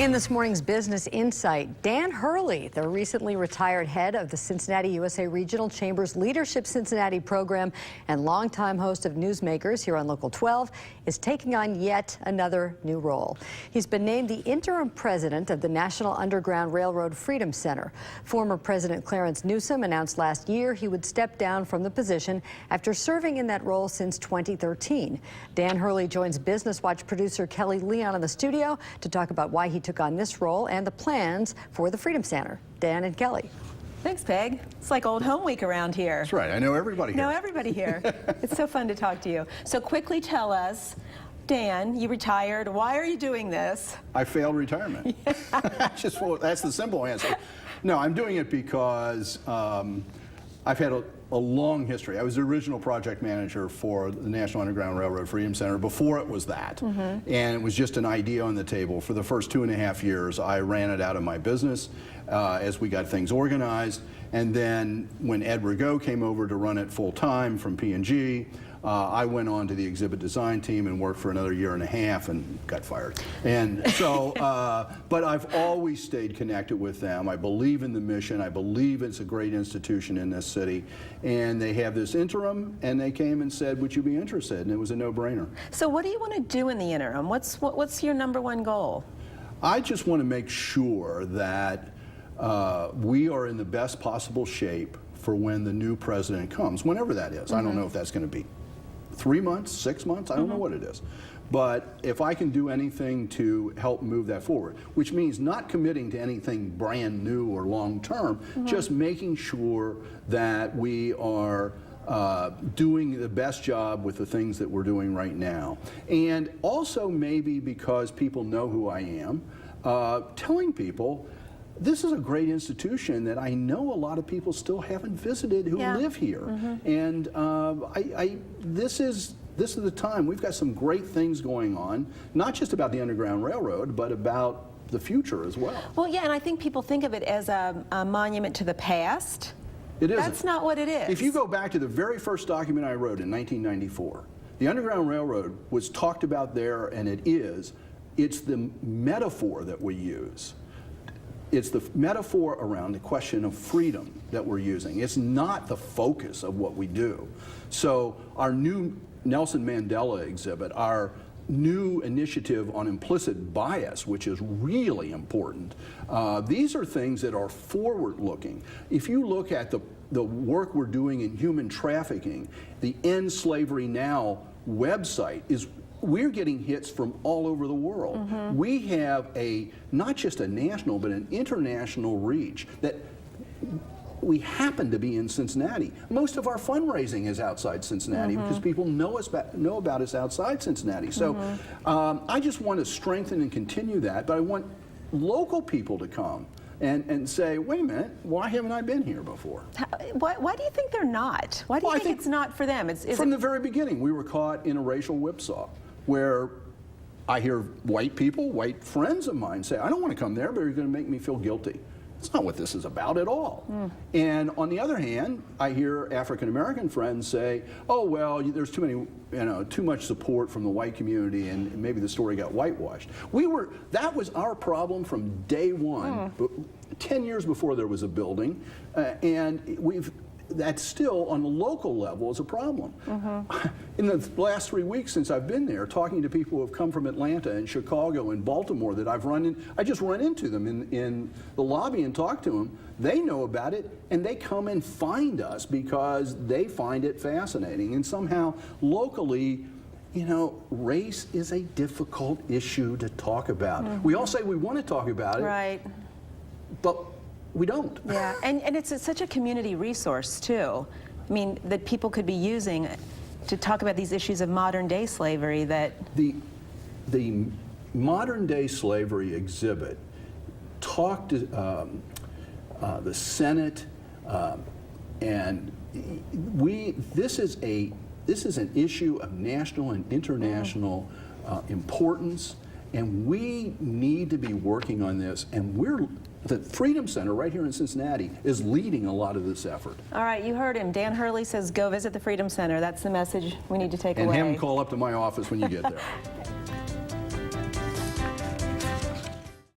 In this morning's Business Insight, Dan Hurley, the recently retired head of the Cincinnati USA Regional Chamber's Leadership Cincinnati program and longtime host of Newsmakers here on Local 12, is taking on yet another new role. He's been named the interim president of the National Underground Railroad Freedom Center. Former President Clarence Newsom announced last year he would step down from the position after serving in that role since 2013. Dan Hurley joins Business Watch producer Kelly Leon in the studio to talk about why he took on this role and the plans for the Freedom Center. Dan and Kelly. Thanks, Peg. It's like old home week around here. That's right. I know everybody here. Know everybody here. It's so fun to talk to you. So quickly tell us, Dan, you retired. Why are you doing this? I failed retirement. That's the simple answer. No, I'm doing it because I've had a long history. I was the original project manager for the National Underground Railroad Freedom Center before it was that. And it was just an idea on the table. For the first 2.5 years, I ran it out of my business as we got things organized. And then when Ed Rigaud came over to run it full time from P&G, I went on to the exhibit design team and worked for another 1.5 years and got fired. And so, but I've always stayed connected with them. I believe in the mission. I believe it's a great institution in this city. And they have this interim, and they came and said, would you be interested? And it was a no-brainer. So what do you want to do in the interim? What's your #1 goal? I just want to make sure that we are in the best possible shape for when the new president comes, whenever that is. I don't know if that's going to be 3 months, 6 months, I don't know what it is. But if I can do anything to help move that forward, which means not committing to anything brand new or long term, just making sure that we are doing the best job with the things that we're doing right now. And also maybe because people know who I am, telling people, this is a great institution that I know a lot of people still haven't visited who live here. And this is the time. We've got some great things going on, not just about the Underground Railroad, but about the future as well. Well, yeah, and I think people think of it as a monument to the past. It isn't. That's not what it is. If you go back to the very first document I wrote in 1994, the Underground Railroad was talked about there, and it is. It's the metaphor that we use. It's the metaphor around the question of freedom that we're using. It's not the focus of what we do. So our new Nelson Mandela exhibit, our new initiative on implicit bias, which is really important, these are things that are forward-looking. If you look at the work we're doing in human trafficking, the End Slavery Now website is we're getting hits from all over the world. We have not just a national, but an international reach that we happen to be in Cincinnati. Most of our fundraising is outside Cincinnati because people know about us outside Cincinnati. So I just want to strengthen and continue that, but I want local people to come and say, wait a minute, why haven't I been here before? Why do you think they're not? Why do you think it's not for them? From the very beginning, we were caught in a racial whipsaw where I hear white people, white friends of mine say, I don't want to come there, but you're going to make me feel guilty. That's not what this is about at all. And on the other hand, I hear African-American friends say, oh, well, there's too much support from the white community and maybe the story got whitewashed. That was our problem from day one, 10 years before there was a building, and that's still on the local level is a problem. In the last 3 weeks since I've been there, talking to people who have come from Atlanta and Chicago and Baltimore that I just run into them in the lobby and talk to them. They know about it and they come and find us because they find it fascinating. And somehow locally, you know, race is a difficult issue to talk about. We all say we want to talk about it, right? But we don't. Yeah, and it's such a community resource too. I mean, that people could be using to talk about these issues of modern day slavery that... The modern day slavery exhibit talked to the Senate, and this is an issue of national and international importance, and we need to be working on this, and the Freedom Center right here in Cincinnati is leading a lot of this effort. All right, you heard him. Dan Hurley says go visit the Freedom Center. That's the message we need to take away. And have him call up to my office when you get there.